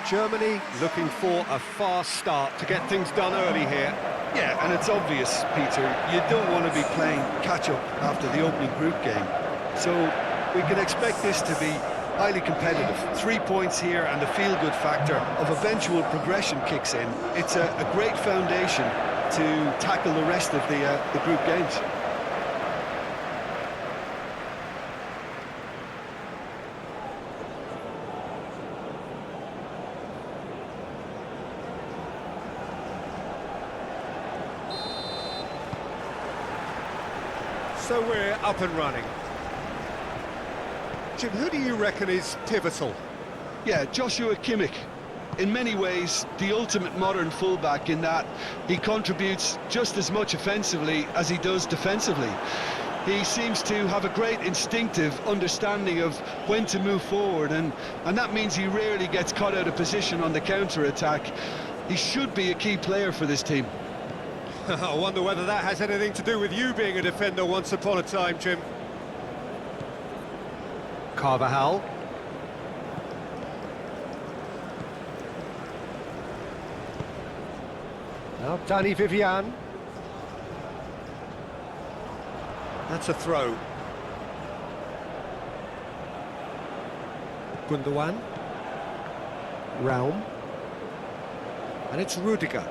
Germany looking for a fast start to get things done early here. Yeah, and it's obvious, Peter, you don't want to be playing catch-up after the opening group game. So we can expect this to be highly competitive. 3 points here and the feel-good factor of eventual progression kicks in. It's a great foundation to tackle the rest of the group games. So we're up and running. Jim, who do you reckon is pivotal? Yeah, Joshua Kimmich. In many ways, the ultimate modern fullback in that he contributes just as much offensively as he does defensively. He seems to have a great instinctive understanding of when to move forward, and that means he rarely gets caught out of position on the counter-attack. He should be a key player for this team. I wonder whether that has anything to do with you being a defender once upon a time, Jim. Carvajal. Now Danny Vivian. That's a throw. Gundogan. Raum. And it's Rudiger.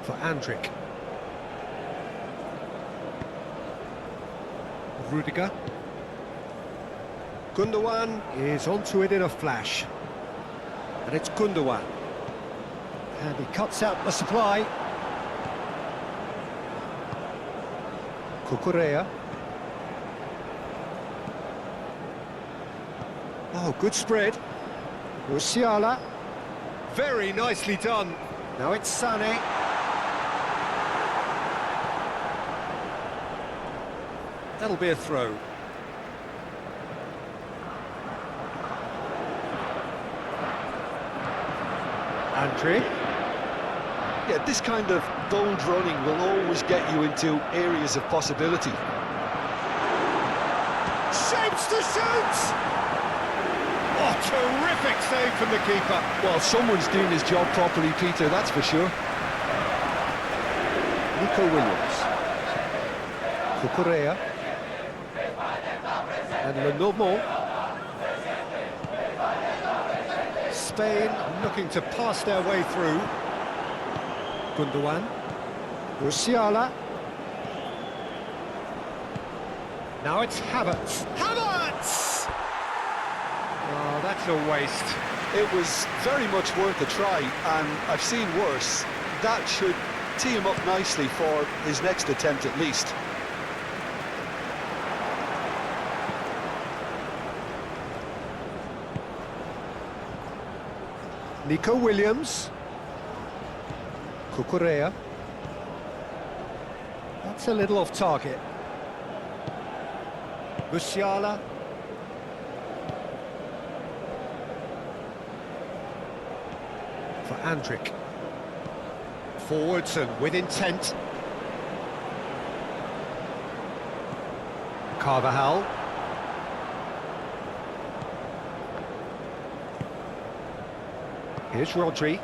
For Andrik. Rudiger. Gundogan is onto it in a flash. And it's Gundogan. And he cuts out the supply. Cucurella. Oh, good spread. Musiala. Very nicely done. Now it's Sané. That'll be a throw. Andri. Yeah, this kind of bold running will always get you into areas of possibility. Shapes to shoot! Oh, terrific save from the keeper. Well, someone's doing his job properly, Peter, that's for sure. Nico Williams. Cucurella. And Lenormand. Spain looking to pass their way through. Gundogan. Musiala. Now it's Havertz. Havertz! Oh, that's a waste. It was very much worth a try, and I've seen worse. That should tee him up nicely for his next attempt at least. Nico Williams. Cucurella. That's a little off target. Musiala. For Andrik. Forwards and with intent. Carvajal. Here's Rodri.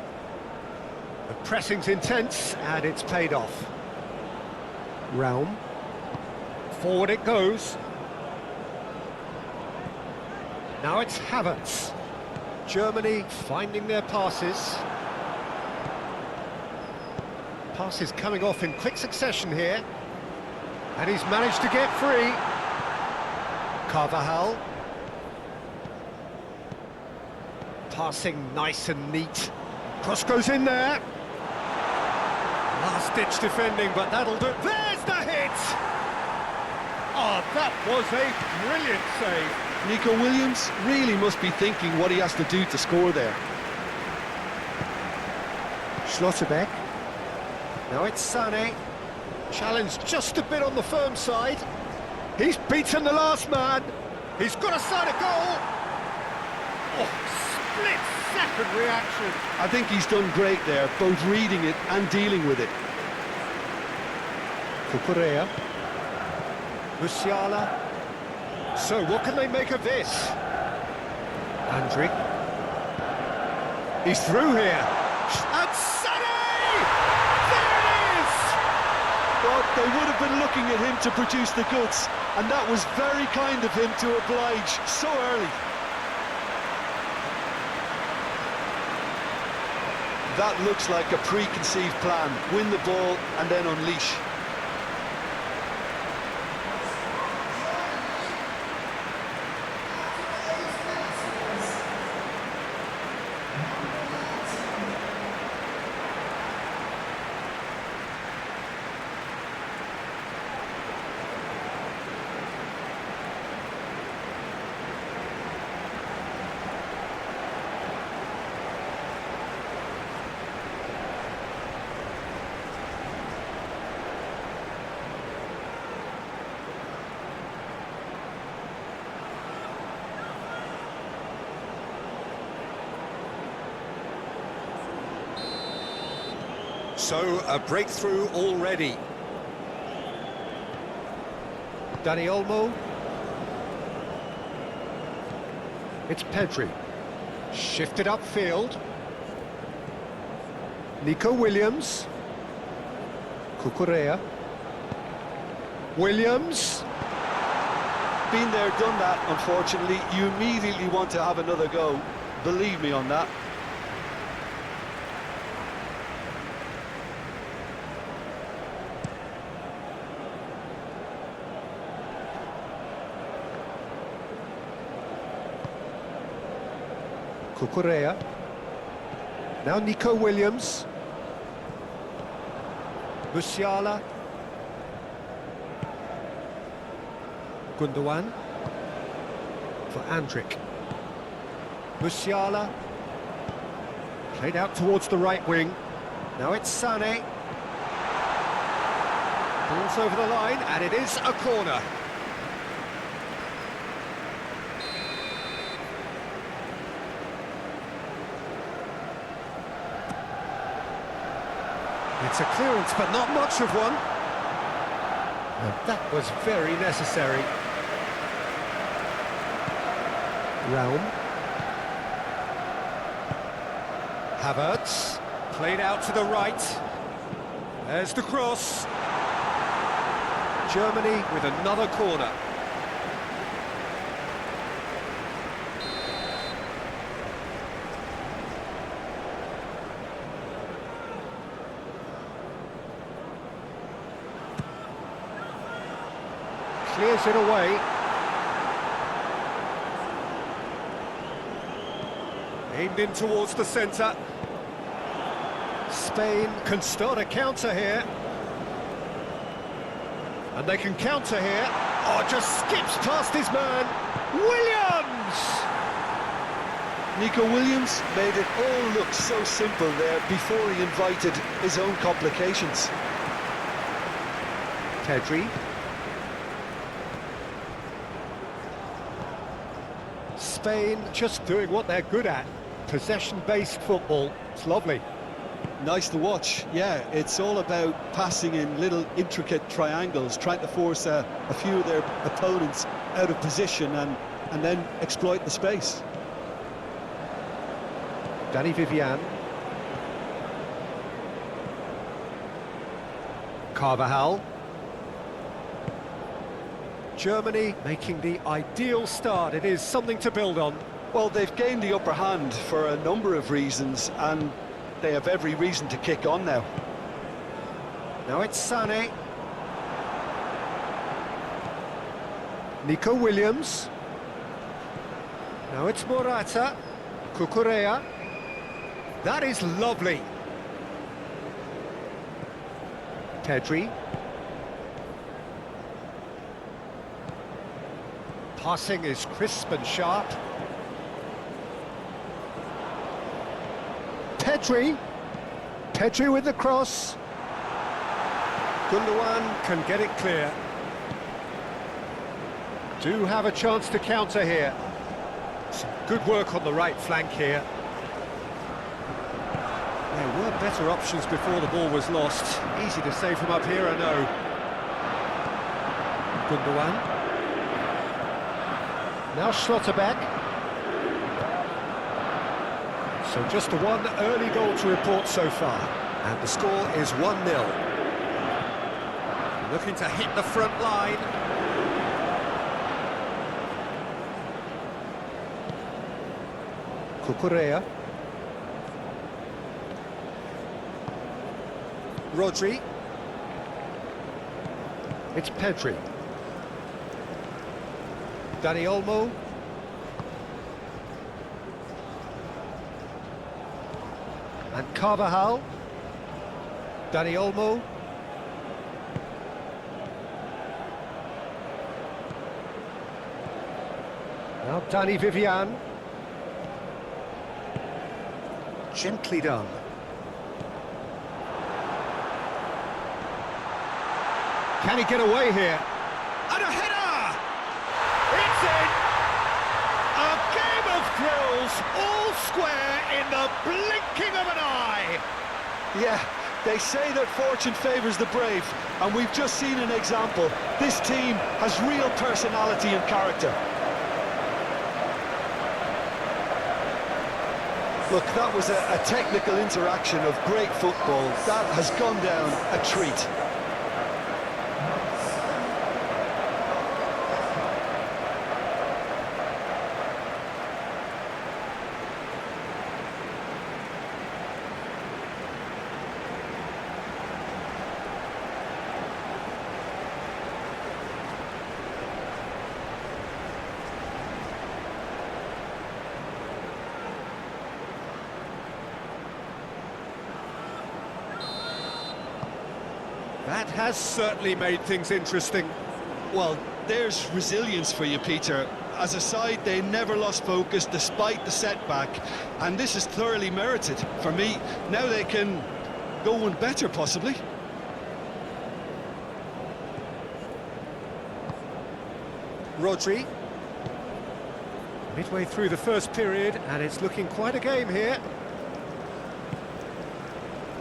The pressing's intense, and it's paid off. Raum. Forward it goes. Now it's Havertz. Germany finding their passes. Passes coming off in quick succession here. And he's managed to get free. Carvajal. Passing nice and neat. Cross goes in there. Last-ditch defending, but that'll do. There's the hit! Oh, that was a brilliant save. Nico Williams really must be thinking what he has to do to score there. Schlotterbeck. Now it's Sané. Challenged just a bit on the firm side. He's beaten the last man. He's got a side of goal. Oh, split-second reaction. I think he's done great there, both reading it and dealing with it. Cucurella. Musiala. So, what can they make of this? Andrik. He's through here. And Sonny! There it is! But they would have been looking at him to produce the goods, and that was very kind of him to oblige so early. That looks like a preconceived plan. Win the ball and then unleash. So, a breakthrough already. Dani Olmo. It's Pedri. Shifted upfield. Nico Williams. Cucurella. Williams. Been there, done that, unfortunately. You immediately want to have another go. Believe me on that. Cucurella. Now Nico Williams. Musiala. Gundogan. For Andrick. Musiala. Played out towards the right wing. Now it's Sané. Ball's over the line, and it is a corner. It's a clearance, but not much of one. And that was very necessary. Realm. Havertz. Played out to the right. There's the cross. Germany with another corner. Clears it away. Aimed in towards the centre. Spain can start a counter here. And they can counter here. Oh, just skips past his man. Williams! Nico Williams made it all look so simple there before he invited his own complications. Pedri. Spain just doing what they're good at. Possession-based football. It's lovely. Nice to watch, yeah. It's all about passing in little intricate triangles, trying to force a few of their opponents out of position and then exploit the space. Danny Vivian. Carvajal. Germany making the ideal start. It is something to build on. Well, they've gained the upper hand for a number of reasons, and they have every reason to kick on now. Now it's Sané. Nico Williams. Now it's Morata. Cucurella. That is lovely. Pedri. Passing is crisp and sharp. Pedri. Pedri with the cross. Gundogan can get it clear. Do have a chance to counter here. Some good work on the right flank here. There were better options before the ball was lost. Easy to say from up here, I know. Gundogan. Now Schlotterbeck. So just the one early goal to report so far. And the score is 1-0. Looking to hit the front line. Cucurella. Rodri. It's Pedri. Dani Olmo. And Carvajal. Dani Olmo. Now Dani Vivian. Gently done. Can he get away here? And a header! It's in! A game of thrills, all square in the blinking of an eye! Yeah, they say that fortune favours the brave, and we've just seen an example. This team has real personality and character. Look, that was a technical interaction of great football. That has gone down a treat. That has certainly made things interesting. Well, there's resilience for you, Peter. As a side, they never lost focus despite the setback, and this is thoroughly merited. For me, now they can go one better, possibly. Rodri. Midway through the first period, and it's looking quite a game here.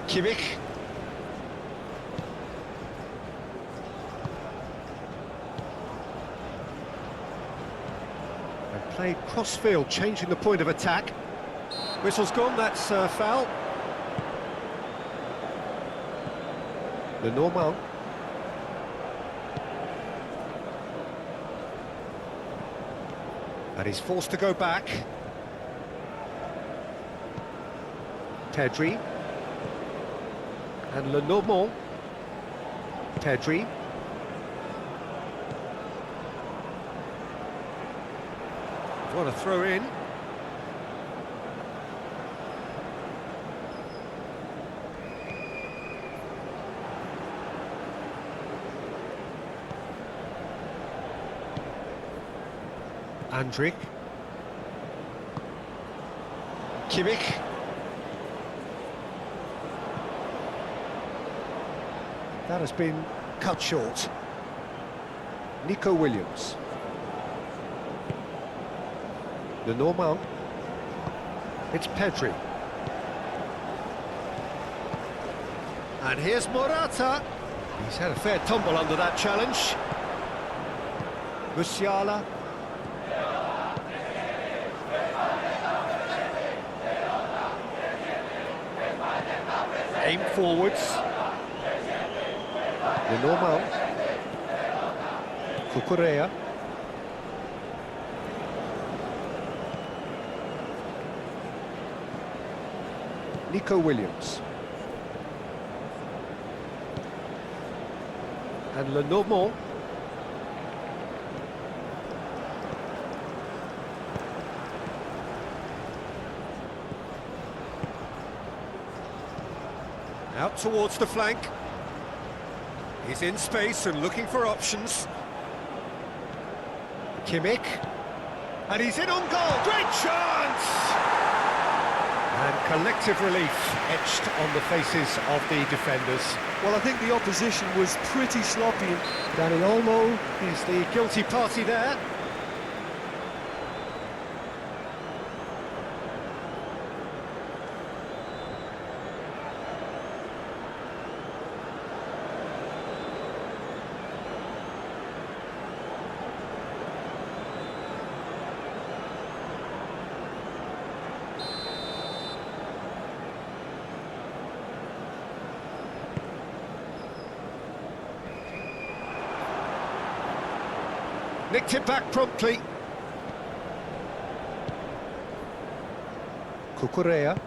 Kimmich. Played cross-field, changing the point of attack. Whistle's gone, that's foul. Lenormand. And he's forced to go back. Pedri. And Lenormand. Pedri. Want to throw in. Andrik. Kimmich. That has been cut short. Nico Williams. Lenormand. It's Pedri. And here's Morata. He's had a fair tumble under that challenge. Musiala. Aim forwards. Lenormand. Cucurella. Nico Williams. And Lenormand. Out towards the flank. He's in space and looking for options. Kimmich. And he's in on goal. Great chance! And collective relief etched on the faces of the defenders. Well, I think the opposition was pretty sloppy. Dani Olmo is the guilty party there. Nicked it back promptly. Cucurella.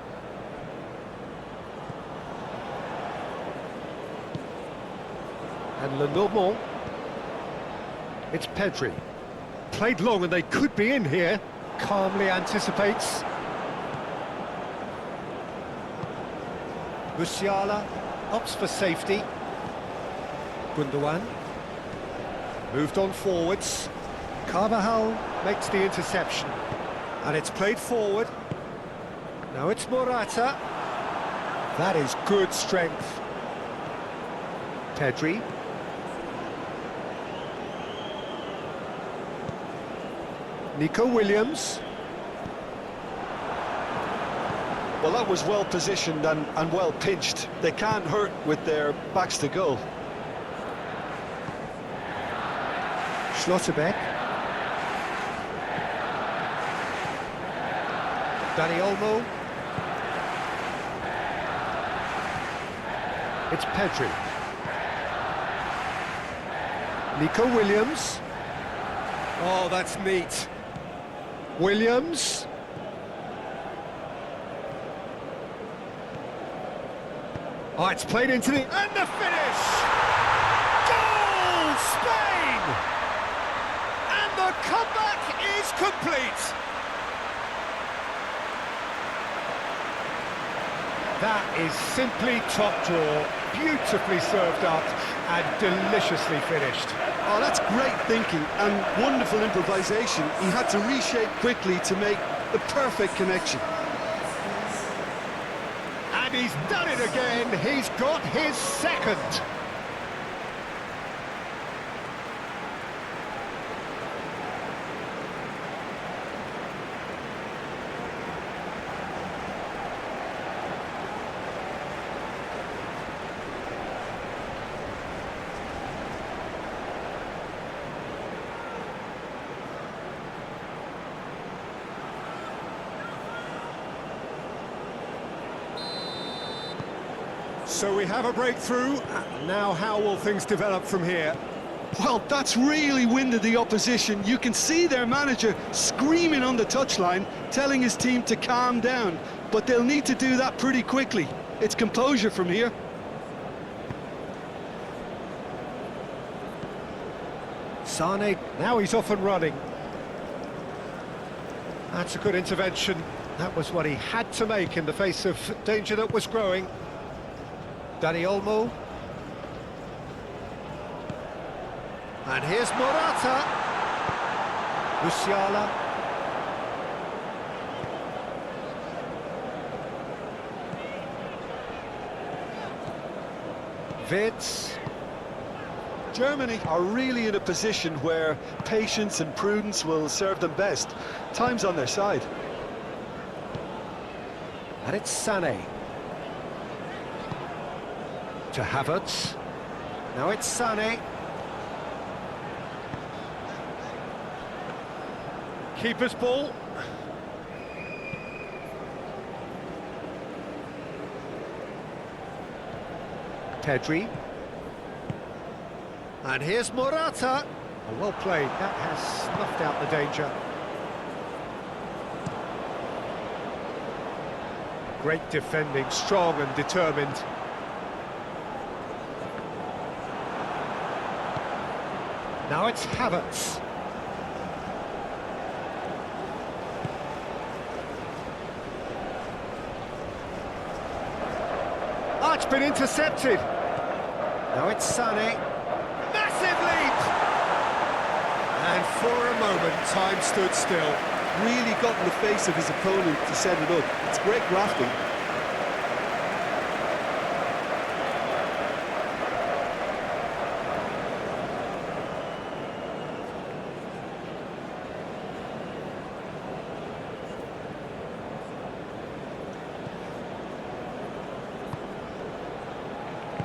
And Lenormand. It's Pedri. Played long and they could be in here. Calmly anticipates. Musiala opts for safety. Gundogan. Moved on forwards. Carvajal makes the interception. And it's played forward. Now it's Morata. That is good strength. Pedri. Nico Williams. Well, that was well positioned and well pinched. They can't hurt with their backs to goal. Schlotterbeck. Dani Olmo. It's Pedri. Nico Williams. Oh, that's neat. Williams. Oh, it's played into the... And the finish! Goal! Spain! And the comeback is complete! That is simply top draw, beautifully served up and deliciously finished. Oh, that's great thinking and wonderful improvisation. He had to reshape quickly to make the perfect connection. And he's done it again. He's got his second. So we have a breakthrough. Now how will things develop from here? Well, that's really winded the opposition. You can see their manager screaming on the touchline, telling his team to calm down. But they'll need to do that pretty quickly. It's composure from here. Sane, now he's off and running. That's a good intervention. That was what he had to make in the face of danger that was growing. Dani Olmo. And here's Morata. Musiala. Vids. Germany are really in a position where patience and prudence will serve them best. Time's on their side. And it's Sané. To Havertz. Now it's Sané. Keeper's ball. Pedri. And here's Morata. Oh, well played. That has snuffed out the danger. Great defending, strong and determined. Now it's Havertz. Oh, it's been intercepted. Now it's Sané. Massive leap! And for a moment, time stood still. Really got in the face of his opponent to set it up. It's great grafting.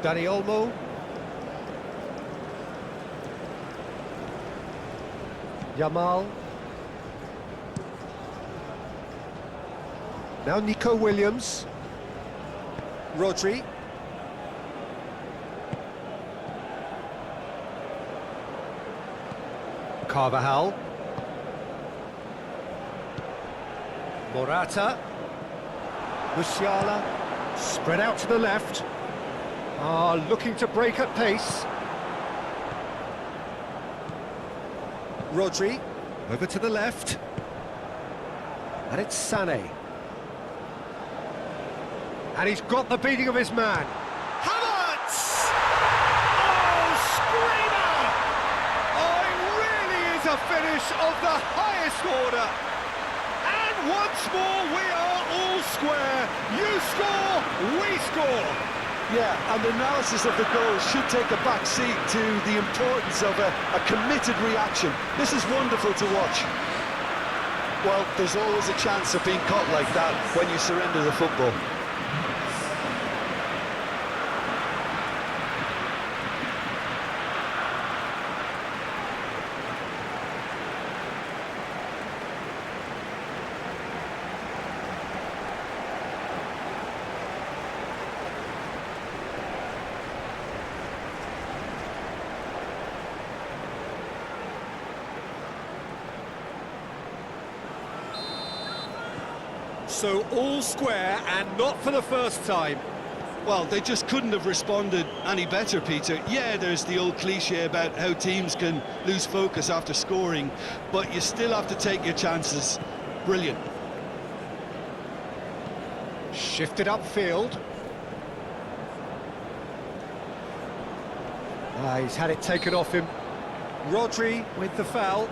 Dani Olmo. Yamal. Now Nico Williams. Rodri. Carvajal. Morata. Musiala. Spread out to the left. Looking to break at pace. Rodri. Over to the left. And it's Sané. And he's got the beating of his man. Havertz! Oh, screamer! Oh, it really is a finish of the highest order. And once more, we are all square. You score, we score. Yeah, and the analysis of the goal should take a back seat to the importance of a committed reaction. This is wonderful to watch. Well, there's always a chance of being caught like that when you surrender the football. So all square, and not for the first time. Well, they just couldn't have responded any better, Peter. Yeah, there's the old cliche about how teams can lose focus after scoring, but you still have to take your chances. Brilliant. Shifted upfield. He's had it taken off him. Rodri with the foul.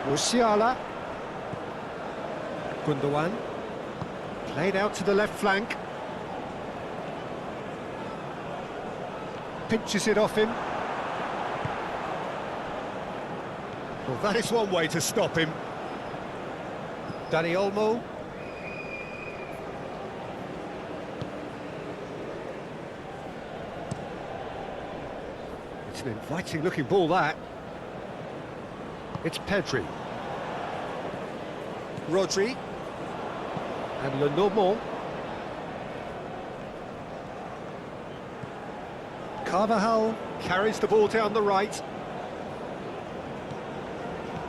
Musiala. Gundogan. Played out to the left flank. Pinches it off him. Well, that is one way to stop him. Dani Olmo. It's an inviting looking ball, that. It's Pedri. Rodri. And Lenormand. Carvajal carries the ball down the right.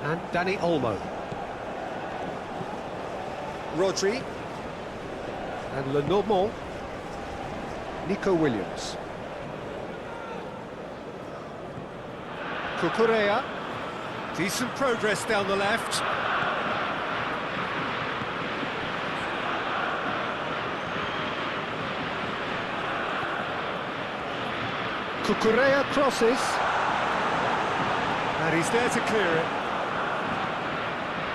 And Dani Olmo. Rodri. And Lenormand. Nico Williams. Cucurella. Decent progress down the left. Cucurella crosses. And he's there to clear it.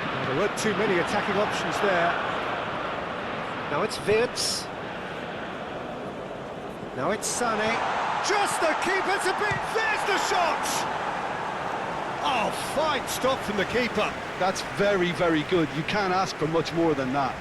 Well, there weren't too many attacking options there. Now it's Wirtz. Now it's Sané. Just the keeper to beat. There's the shot! Oh, fine stop from the keeper. That's very, very good. You can't ask for much more than that.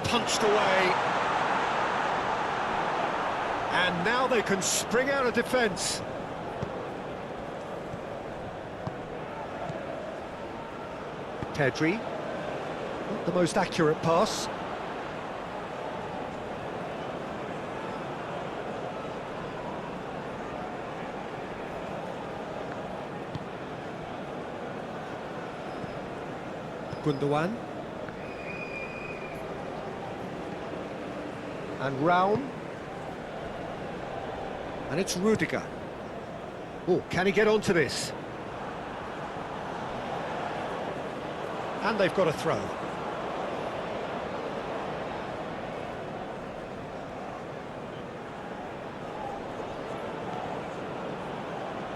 Punched away. And now they can spring out of defence. Pedri. Not the most accurate pass. Gundogan. And Raum. And it's Rudiger. Oh, can he get onto this? And they've got a throw.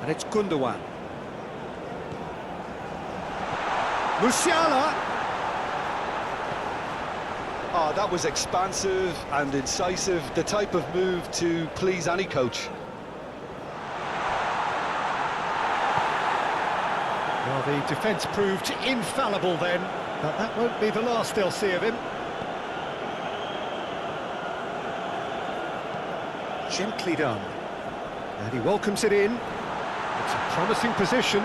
And it's Gundogan. Musiala. Oh, that was expansive and incisive, the type of move to please any coach. Well, the defence proved infallible then, but that won't be the last they'll see of him. Gently done. And he welcomes it in. It's a promising position.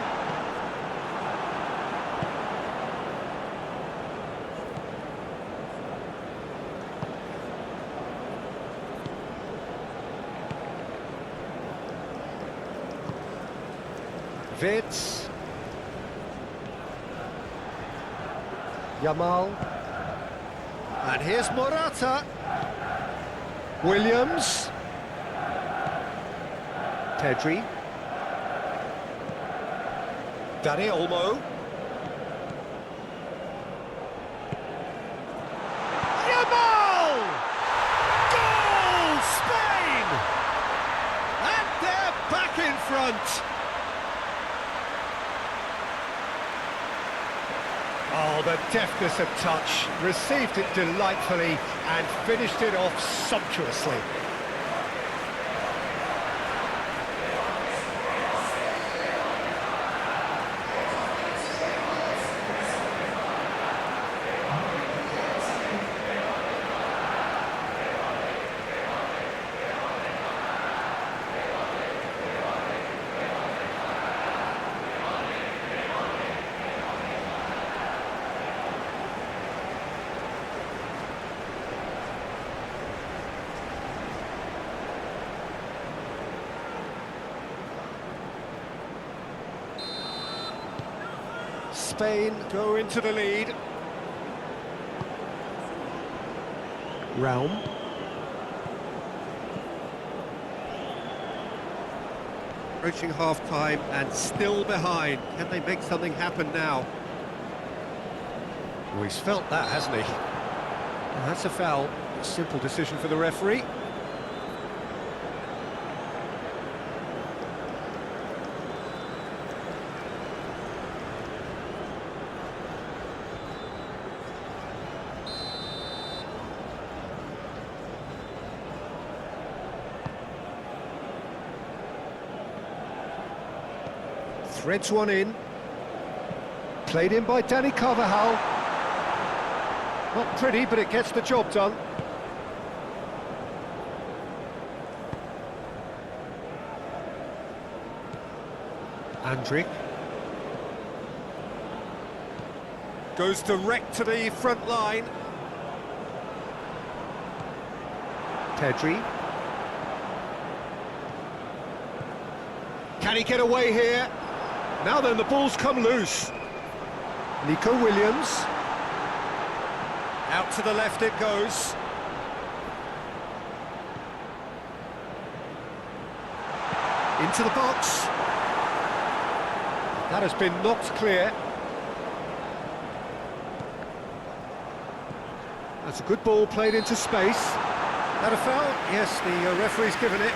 Vitz. Yamal. And here's Morata. Williams. Pedri. Dani Olmo. Yamal! Goal! Spain! And they're back in front. Oh, the deftness of touch, received it delightfully and finished it off sumptuously. Spain go into the lead. Realm. Approaching half-time and still behind. Can they make something happen now? Well, he's felt that, hasn't he? And that's a foul. A simple decision for the referee. Threads one in. Played in by Dani Carvajal. Not pretty, but it gets the job done. Andrick. Goes direct to the front line. Pedri. Can he get away here? Now then, the ball's come loose. Nico Williams. Out to the left it goes. Into the box. That has been knocked clear. That's a good ball played into space. That a foul? Yes, the referee's given it.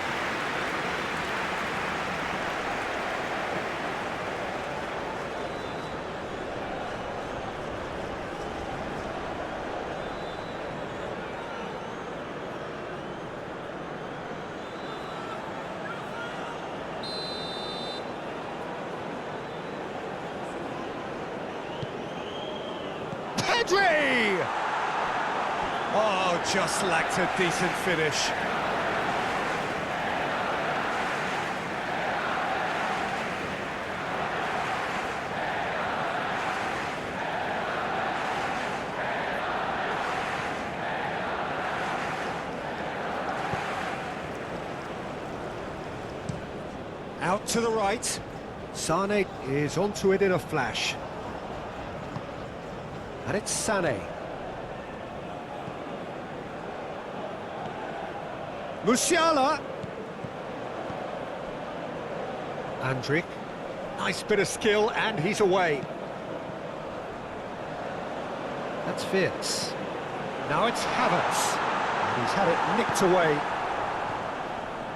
Pedri! Oh, just lacked a decent finish. Out to the right. Sane is onto it in a flash. And it's Sané. Musiala. Andrick. Nice bit of skill, and he's away. That's Vitz. Now it's Havertz. And he's had it nicked away.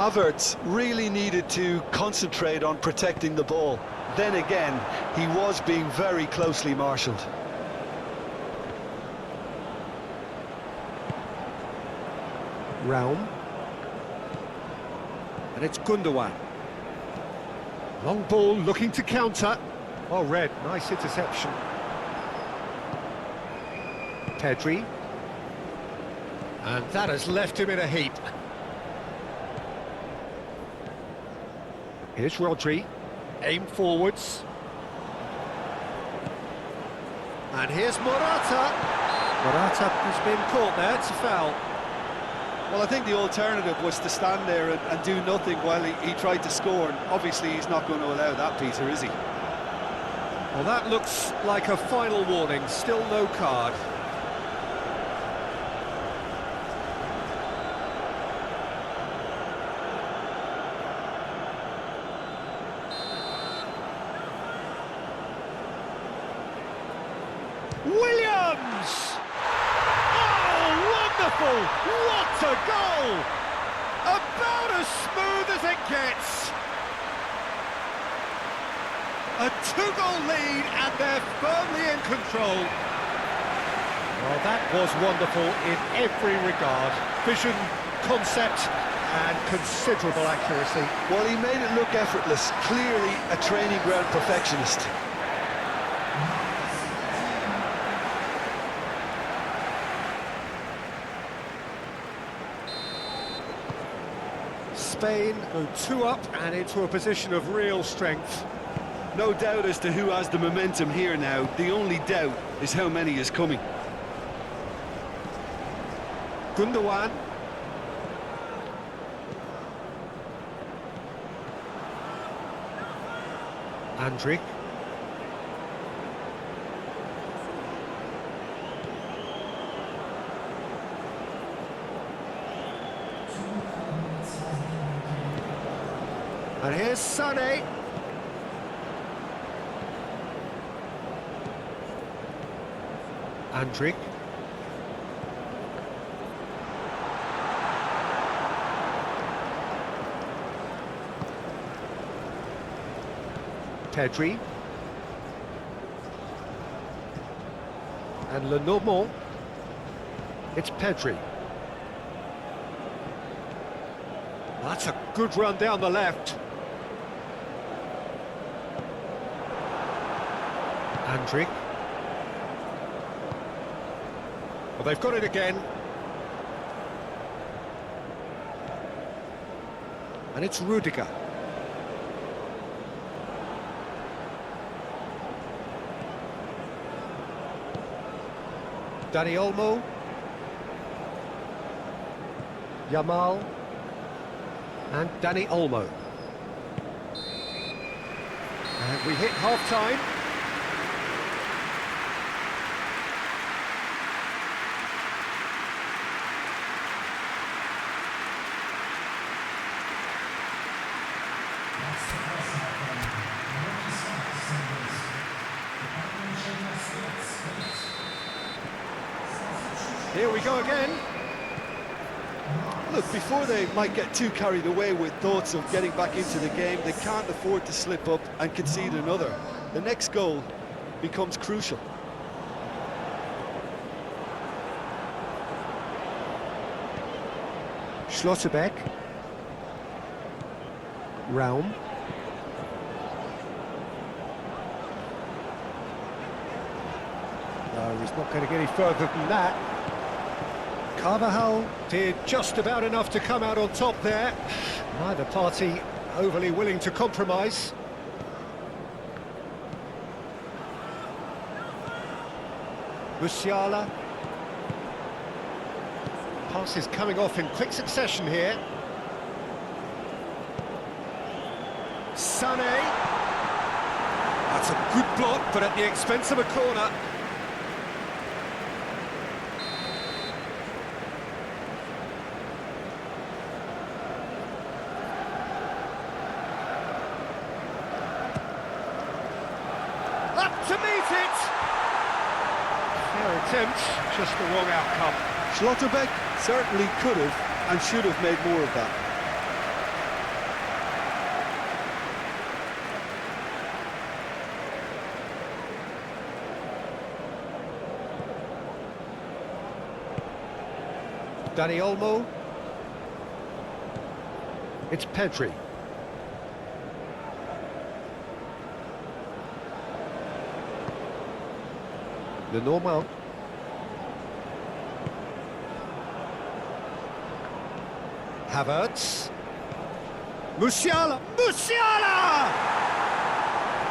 Havertz really needed to concentrate on protecting the ball. Then again, he was being very closely marshalled. Raum. And it's Gundogan. Long ball looking to counter. Well read, nice interception. Pedri. And that has left him in a heap. Here's Rodri. Aim forwards. And here's Morata. Morata has been caught there, it's a foul. Well, I think the alternative was to stand there and do nothing while he tried to score. And obviously, he's not going to allow that, Peter, is he? Well, that looks like a final warning. Still no card. Williams! Wonderful! What a goal! About as smooth as it gets. A two-goal lead and they're firmly in control. Well, that was wonderful in every regard. Vision, concept and considerable accuracy. Well, he made it look effortless. Clearly a training ground perfectionist. Spain go 2 up and into a position of real strength. No doubt as to who has the momentum here now. The only doubt is how many is coming. Gundogan. Andrik. And here's Sané. Andrik. Pedri. And Lenormand. It's Pedri. That's a good run down the left. Andrik. Well, they've got it again. And it's Rudiger. Dani Olmo. Yamal. And Dani Olmo. And we hit half-time. Here we go again. Look, before they might get too carried away with thoughts of getting back into the game, they can't afford to slip up and concede another. The next goal becomes crucial. Schlotterbeck. Raum. No, he's not going to get any further than that. Carvajal did just about enough to come out on top there. Neither party overly willing to compromise. Musiala. Passes coming off in quick succession here. Sané. That's a good block, but at the expense of a corner. To meet it! Fair attempt, just the wrong outcome. Schlotterbeck certainly could have and should have made more of that. Dani Olmo. It's Pedri. Lenormand. Havertz. Musiala! Musiala!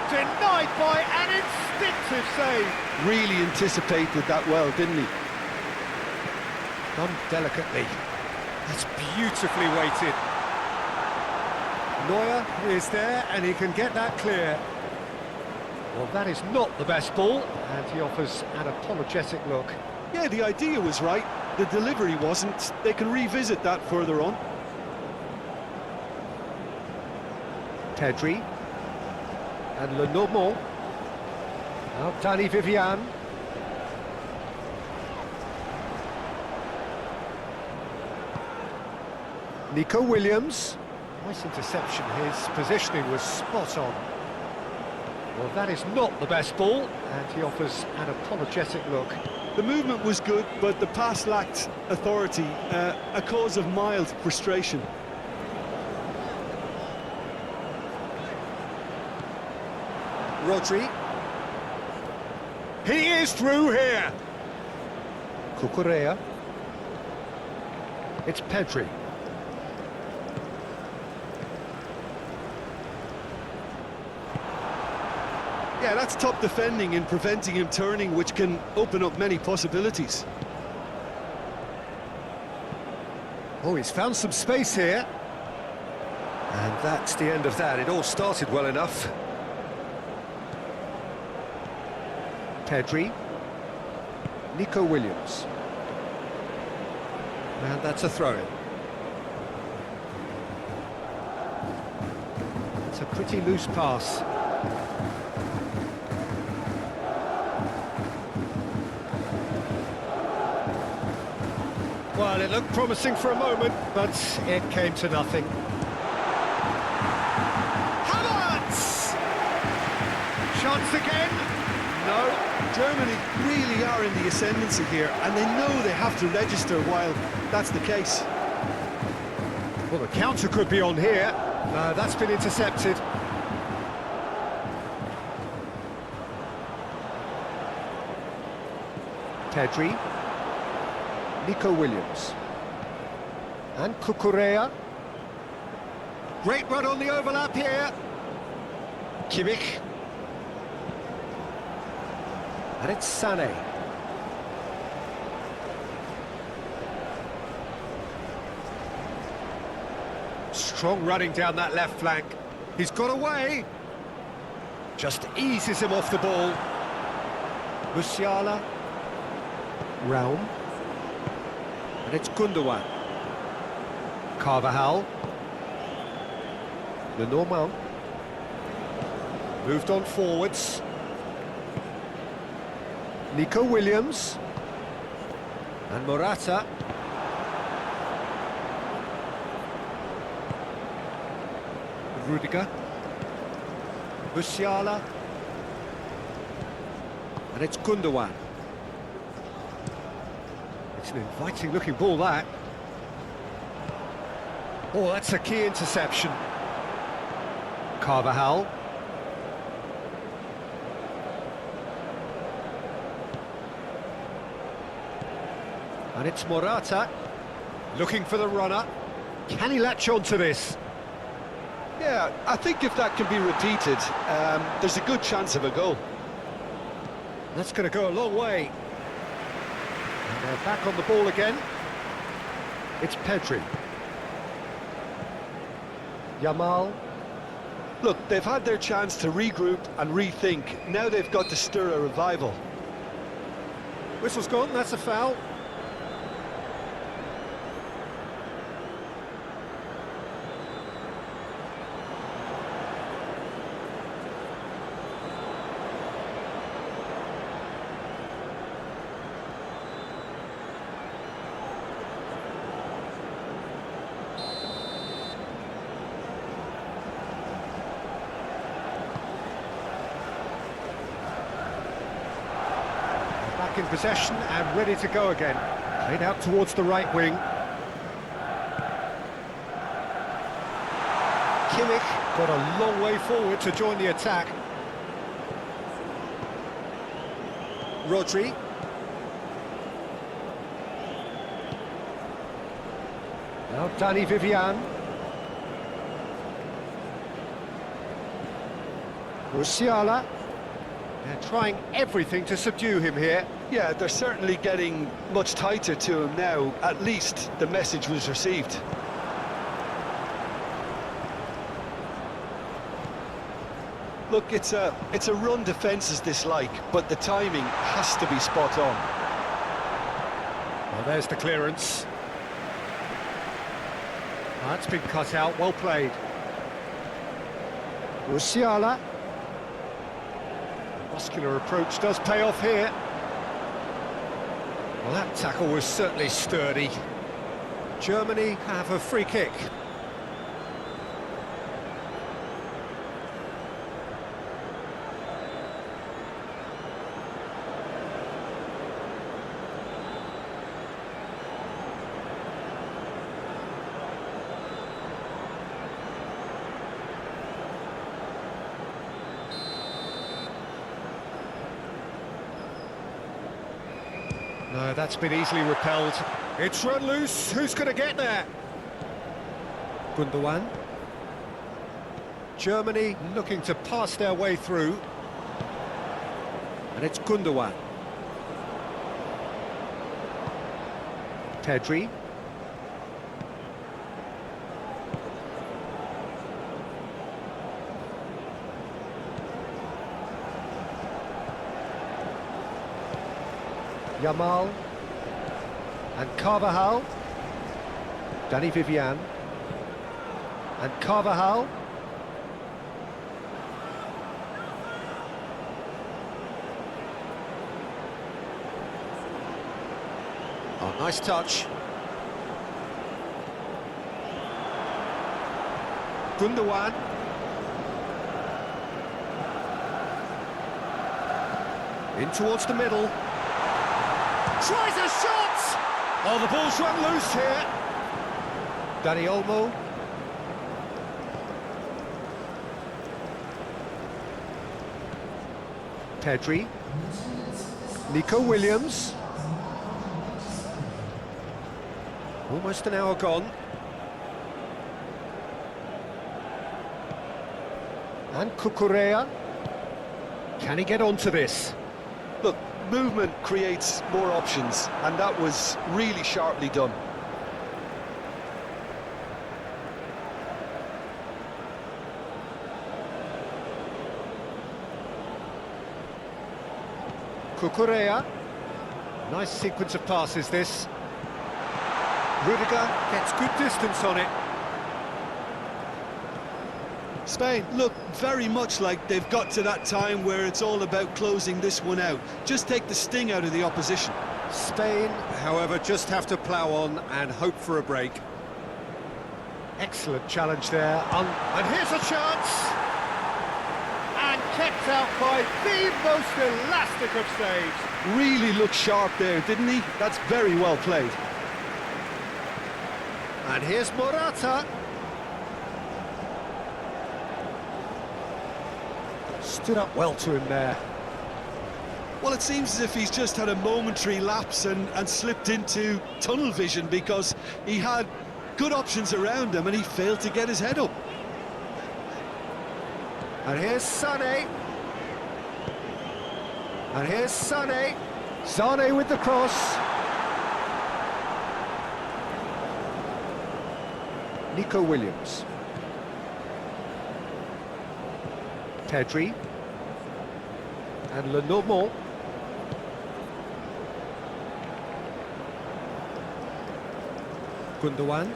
Denied by an instinctive save. Really anticipated that well, didn't he? Done delicately. That's beautifully weighted. Neuer is there and he can get that clear. Well, that is not the best ball, and he offers an apologetic look. Yeah, the idea was right. The delivery wasn't. They can revisit that further on. Pedri. And Lenormand. Now Dani Vivian. Nico Williams. Nice interception. His positioning was spot on. Well, that is not the best ball, and he offers an apologetic look. The movement was good, but the pass lacked authority, a cause of mild frustration. Rodri. He is through here. Cucurella. It's Pedri. Yeah, that's top defending and preventing him turning, which can open up many possibilities. Oh, he's found some space here. And that's the end of that. It all started well enough. Pedri. Nico Williams. And that's a throw-in. It's a pretty loose pass. Well, it looked promising for a moment, but it came to nothing. Havertz! Chance again? No. Germany really are in the ascendancy here, and they know they have to register while that's the case. Well, the counter could be on here. That's been intercepted. Pedri. Nico Williams. And Cucurella. Great run on the overlap here. Kimmich. And it's Sané. Strong running down that left flank. He's got away. Just eases him off the ball. Musiala. Raum. And it's Gundogan. Carvajal. Lenormand. Moved on forwards. Nico Williams. And Morata. Rudiger. Musiala. And it's Gundogan. It's an inviting looking ball, that. Oh, that's a key interception. Carvajal. And it's Morata, looking for the runner. Can he latch on to this? Yeah, I think if that can be repeated, there's a good chance of a goal. That's going to go a long way. And they're back on the ball again. It's Pedri. Yamal. Look, they've had their chance to regroup and rethink. Now they've got to stir a revival. Whistle's gone, that's a foul. Back in possession and ready to go again. Played out towards the right wing. Got a long way forward to join the attack. Rodri. Now Danny Vivian. Musiala. They're trying everything to subdue him here. Yeah, they're certainly getting much tighter to him now. At least the message was received. Look, it's a run defences dislike, but the timing has to be spot on. Well, there's the clearance. That's been cut out, well played. Musiala. Muscular approach does pay off here. Well, that tackle was certainly sturdy. Germany have a free kick. No, that's been easily repelled. It's run loose. Who's going to get there? Gundogan. Germany looking to pass their way through. And it's Gundogan. Pedri. Yamal and Carvajal, Danny Vivian and Carvajal. Oh, nice touch. Gundogan. In towards the middle. Tries a shot! Oh, the ball's run loose here. Dani Olmo. Pedri. Nico Williams. Almost an hour gone. And Cucurella. Can he get onto this? Look, movement creates more options, and that was really sharply done. Cucurella. Nice sequence of passes, this. Rudiger gets good distance on it. Spain look very much like they've got to that time where it's all about closing this one out. Just take the sting out of the opposition. Spain, however, just have to plough on and hope for a break. Excellent challenge there. And here's a chance! And kept out by the most elastic of saves. Really looked sharp there, didn't he? That's very well played. And here's Morata. Stood up well to him there. Well, it seems as if he's just had a momentary lapse and slipped into tunnel vision, because he had good options around him and he failed to get his head up. And here's Sané. And here's Sané. Sané with the cross. Nico Williams. Pedri. And Lenormand. Gundogan.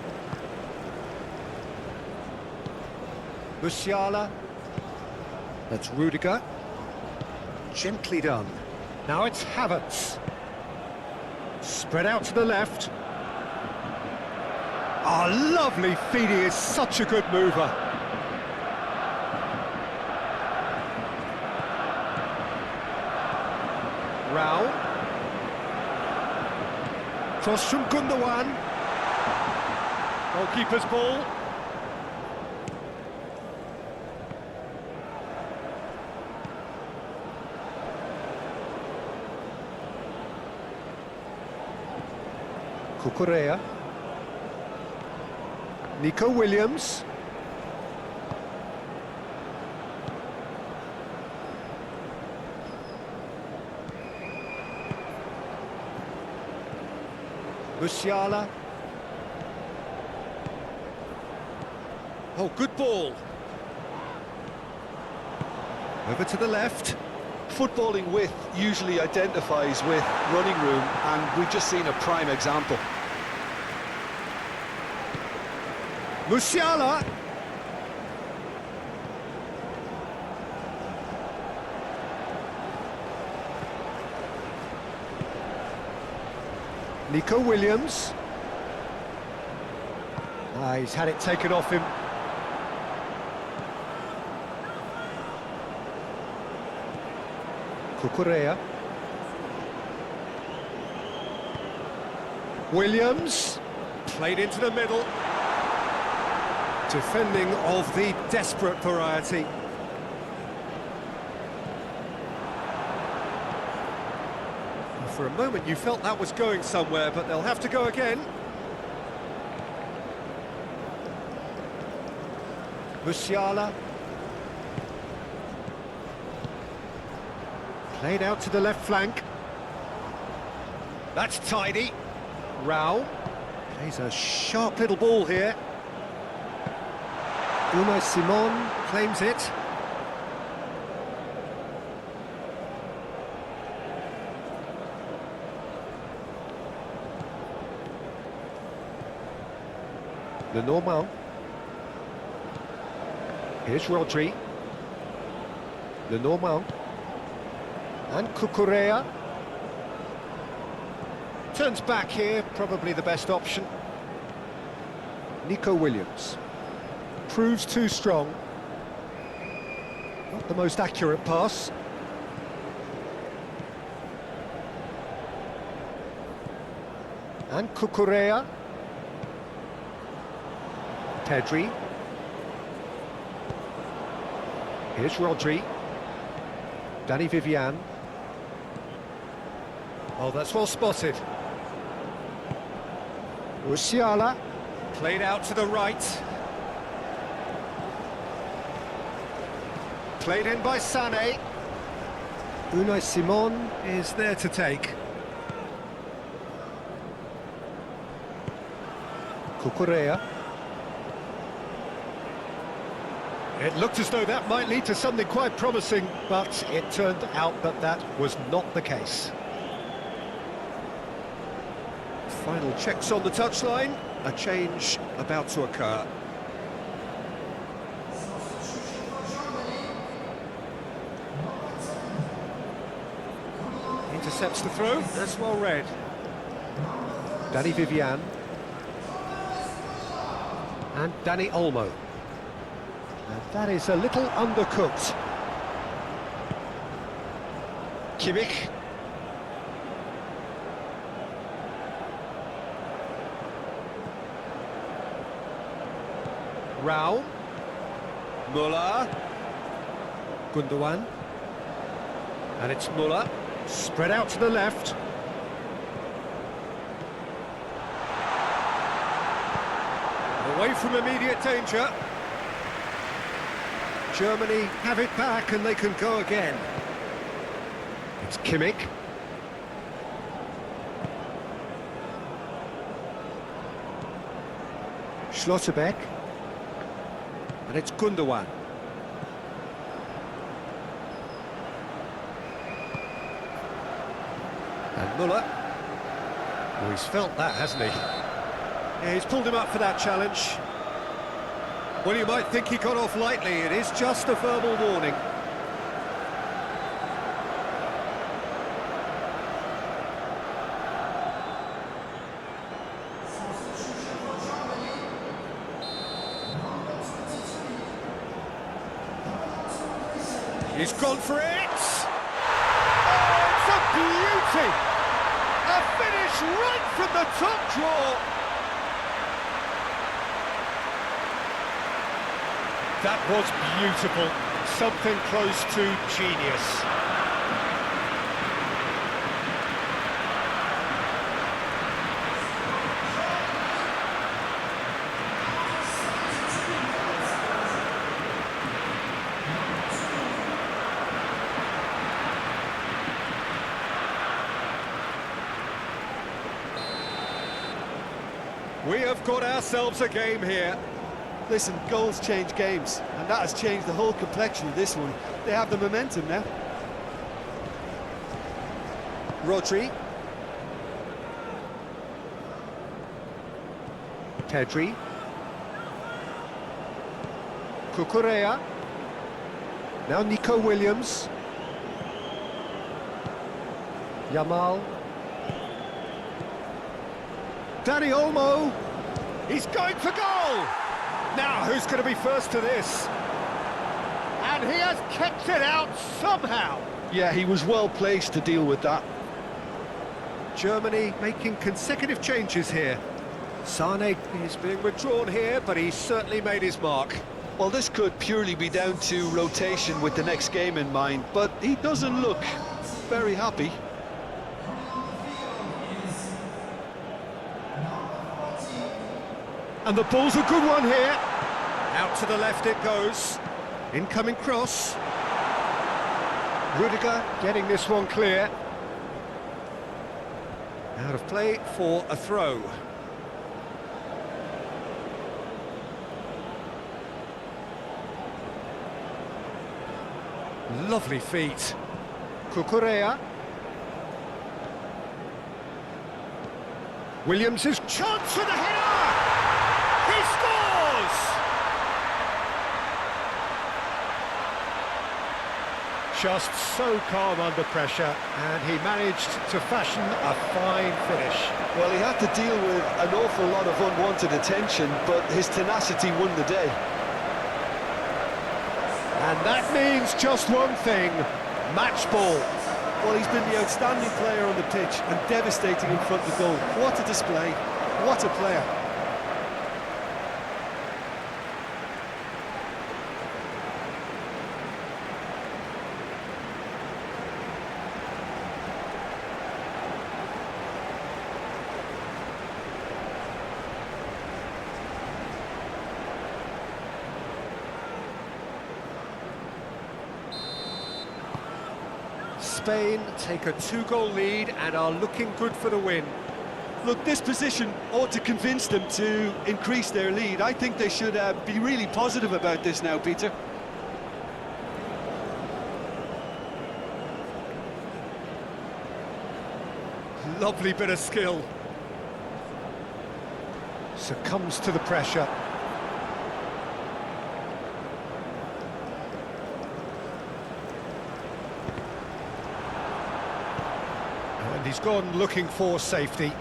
Musiala. That's Rudiger. Gently done. Now it's Havertz. Spread out to the left. Oh, lovely feed. He is such a good mover. Rao. Cross from Gundogan. Goalkeeper's ball. Cucurella. Nico Williams. Musiala. Oh, good ball. Over to the left. Footballing width usually identifies with running room, and we've just seen a prime example. Musiala. Nico Williams. He's had it taken off him. Cucurella. Williams. Played into the middle. Defending of the desperate variety. For a moment you felt that was going somewhere, but they'll have to go again. Musiala. Played out to the left flank. That's tidy. Rao plays a sharp little ball here. Unai Simon claims it. Lenormand. Here's Rodri. Lenormand. And Cucurella. Turns back here, probably the best option. Nico Williams. Proves too strong. Not the most accurate pass. And Cucurella. Pedri. Here's Rodri. Danny Vivian. Oh, that's well spotted. Musiala. Played out to the right. Played in by Sané. Unai Simon is there to take. Cucurella. It looked as though that might lead to something quite promising, but it turned out that that was not the case. Final checks on the touchline. A change about to occur. Intercepts the throw. That's well read. Danny Vivian. And Danny Olmo. And that is a little undercooked. Kimmich. Rao. Muller. Gundogan. And it's Muller. Spread out to the left. Away from immediate danger. Germany have it back and they can go again. It's Kimmich. Schlotterbeck. And it's Gundogan. And Muller. Oh, he's felt that, hasn't he? Yeah, he's pulled him up for that challenge. Well, you might think he got off lightly. It is just a verbal warning. He's gone for it! Oh, it's a beauty! A finish right from the top draw! That was beautiful. Something close to genius. We have got ourselves a game here. Listen, goals change games, and that has changed the whole complexion of this one. They have the momentum now. Rodri. Pedri. Cucurella. Now Nico Williams. Yamal. Dani Olmo. He's going for goal! Now, who's going to be first to this? And he has kept it out somehow. Yeah, he was well placed to deal with that. Germany making consecutive changes here. Sane is being withdrawn here, but he's certainly made his mark. Well, this could purely be down to rotation with the next game in mind, but he doesn't look very happy. And the ball's a good one here. Out to the left it goes. Incoming cross. Rudiger getting this one clear. Out of play for a throw. Lovely feet. Cucurella. Williams' chance for the header! He scores! Just so calm under pressure, and he managed to fashion a fine finish. Well, he had to deal with an awful lot of unwanted attention, but his tenacity won the day. And that means just one thing, match ball. Well, he's been the outstanding player on the pitch and devastating in front of the goal. What a display, what a player. Spain take a 2-goal lead and are looking good for the win. Look, this position ought to convince them to increase their lead. I think they should be really positive about this now, Peter. Lovely bit of skill. Succumbs to the pressure. And he's gone looking for safety.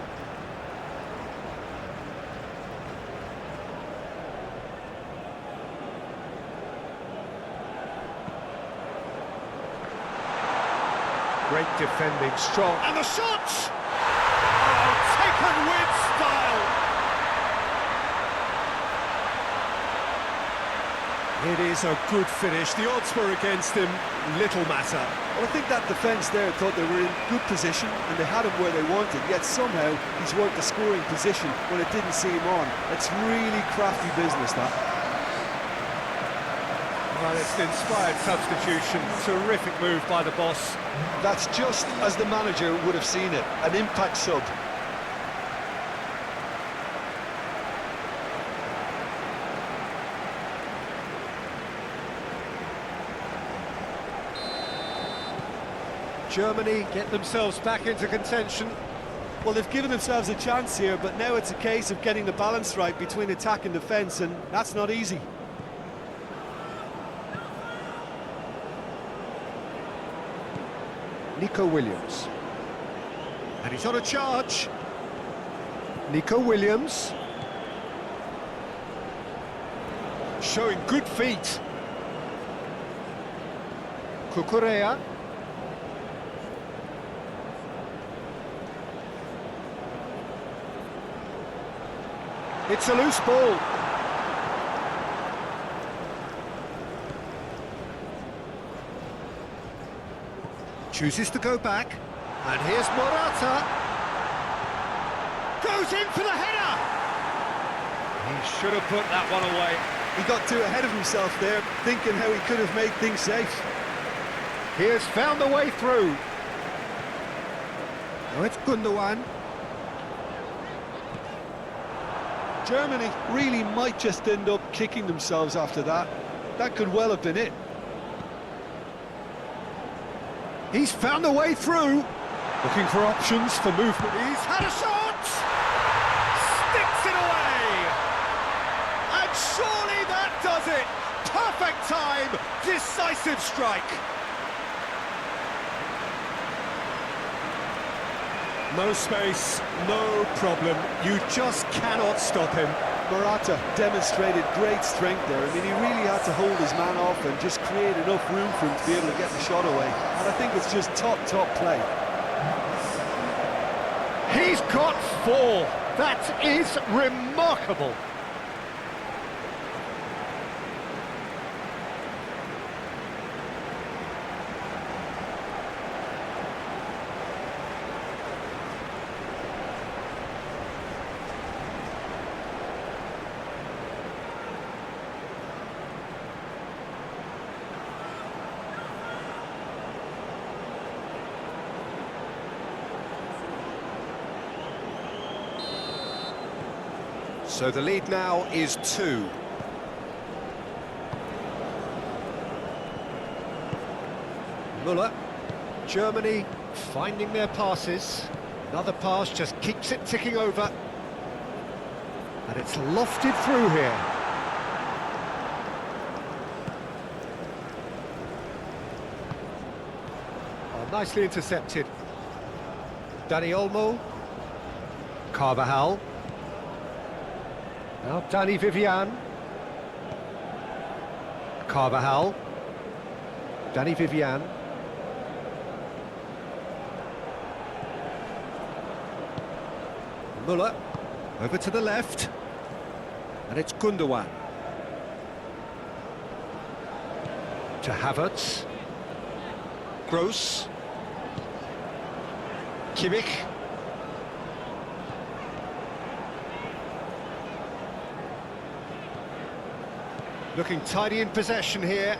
Great defending, strong. And the shot! Oh, taken with style! It is a good finish. The odds were against him. Little matter. Well, I think that defence there thought they were in good position and they had him where they wanted, yet somehow he's worked the scoring position when it didn't see him on. It's really crafty business, that. Well, it's an inspired substitution. Terrific move by the boss. That's just as the manager would have seen it, an impact sub. Germany get themselves back into contention. Well, they've given themselves a chance here, but now it's a case of getting the balance right between attack and defence, and that's not easy. Nico Williams. And he's on a charge. Nico Williams. Showing good feet. Cucurella. It's a loose ball. Chooses to go back. And here's Morata. Goes in for the header! He should have put that one away. He got too ahead of himself there, thinking how he could have made things safe. He has found the way through. Now it's Gundogan. Germany really might just end up kicking themselves after that. That could well have been it. He's found a way through. Looking for options for movement. He's had a shot! Sticks it away! And surely that does it! Perfect time! Decisive strike! No space, no problem. You just cannot stop him. Morata demonstrated great strength there. I mean, he really had to hold his man off and just create enough room for him to be able to get the shot away. And I think it's just top play. He's got 4. That is remarkable. So the lead now is 2. Müller, Germany finding their passes. Another pass just keeps it ticking over. And it's lofted through here. Oh, nicely intercepted. Dani Olmo. Carvajal. Now Dani Vivian. Carvajal. Dani Vivian. Müller. Over to the left. And it's Gundogan. To Havertz. Gross. Kimmich. Looking tidy in possession here.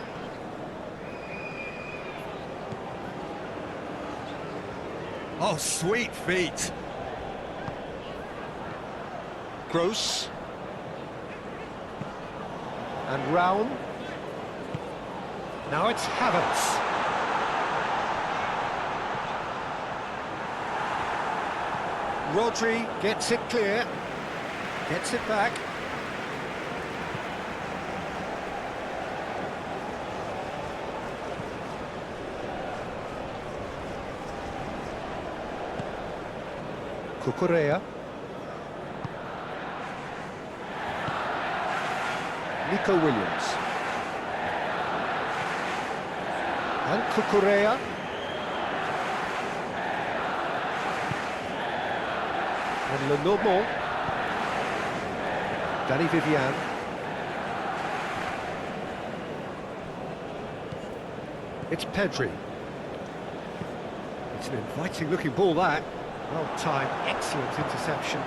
Oh, sweet feet. Gross. And round. Now it's Havertz. Rodri gets it clear. Gets it back. Cucurella. Nico Williams. And Cucurella. And Lenormand. Dani Vivian. It's Pedri. It's an inviting looking ball, that. Well timed, excellent interception.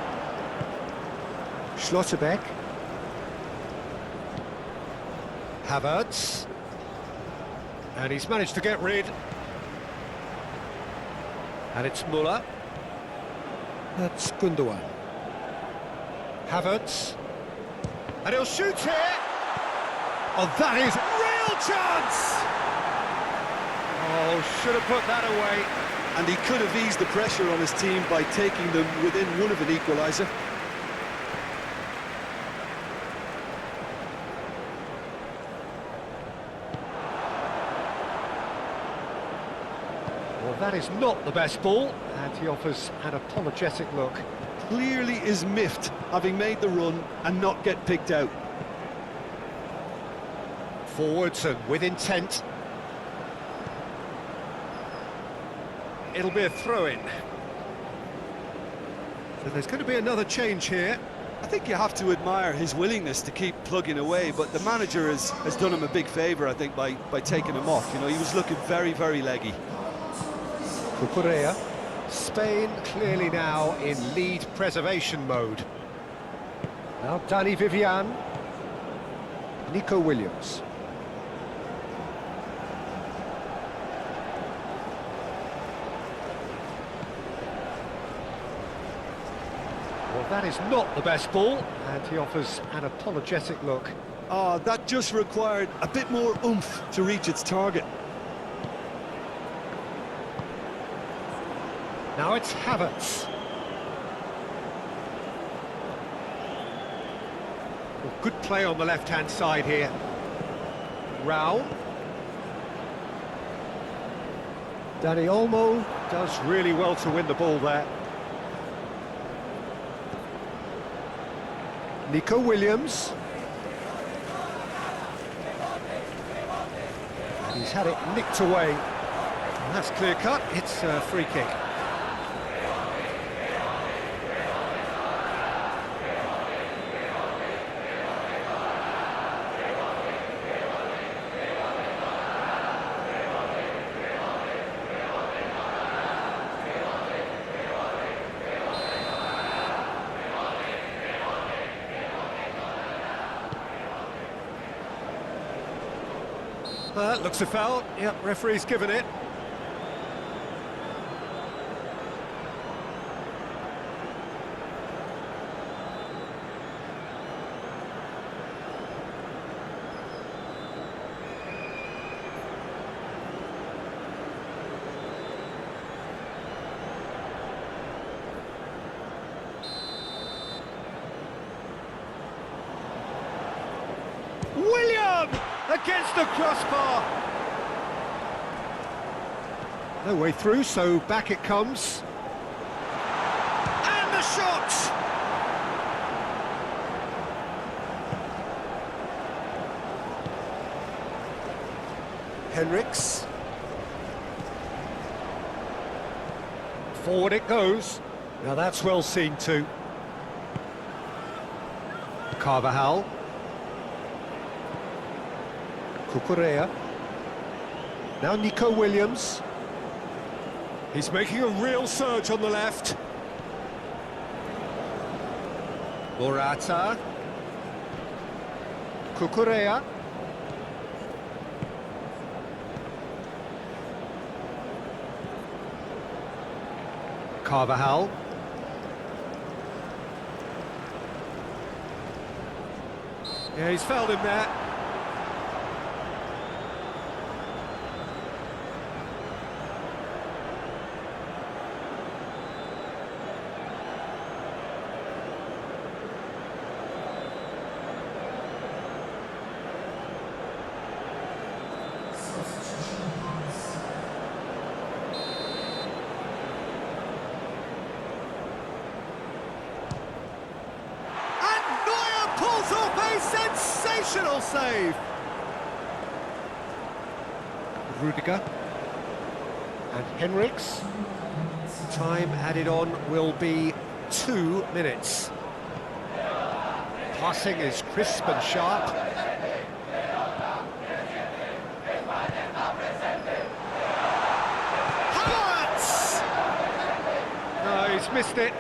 Schlotterbeck. Havertz. And he's managed to get rid. And it's Müller. That's Gundogan. Havertz. And he'll shoot here. Oh, that is a real chance! Oh, should have put that away. And he could have eased the pressure on his team by taking them within one of an equaliser. Well, that is not the best ball, and he offers an apologetic look. Clearly is miffed, having made the run and not get picked out. Forwards and with intent. It'll be a throw-in. So there's going to be another change here. I think you have to admire his willingness to keep plugging away, but the manager has done him a big favour, I think, by taking him off. You know, he was looking very, very leggy. Cucurella. Spain clearly now in lead preservation mode. Now Dani Vivian. Nico Williams. Well, that is not the best ball, and he offers an apologetic look. Ah, that just required a bit more oomph to reach its target. Now it's Havertz. Well, good play on the left-hand side here. Rao. Dani Olmo does really well to win the ball there. Nico Williams. And he's had it nicked away. And that's clear cut, it's a free kick. Looks a foul. Yep, referee's given it. William against the crossbar. No way through, so back it comes. And the shot! Henriks. Forward it goes. Now that's well seen too. Carvajal. Cucurella. Now Nico Williams. He's making a real surge on the left. Morata. Cucurella. Carvajal. Yeah, he's fouled him there. Sensational save! Rudiger and Henriks. Time added on will be 2 minutes. Passing is crisp and sharp. Havertz! No, he's missed it.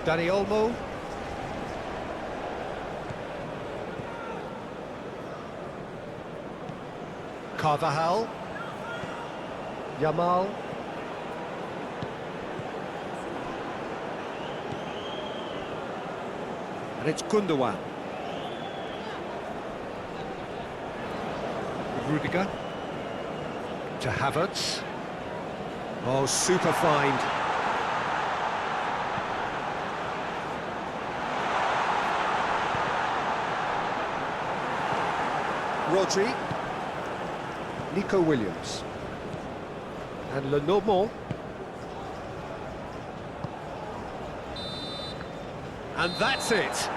Dani Olmo. Carvajal. Yamal. And it's Gundogan. Rudiger. To Havertz. Oh, super find. Rodri, Nico Williams, and Lenormand. And that's it.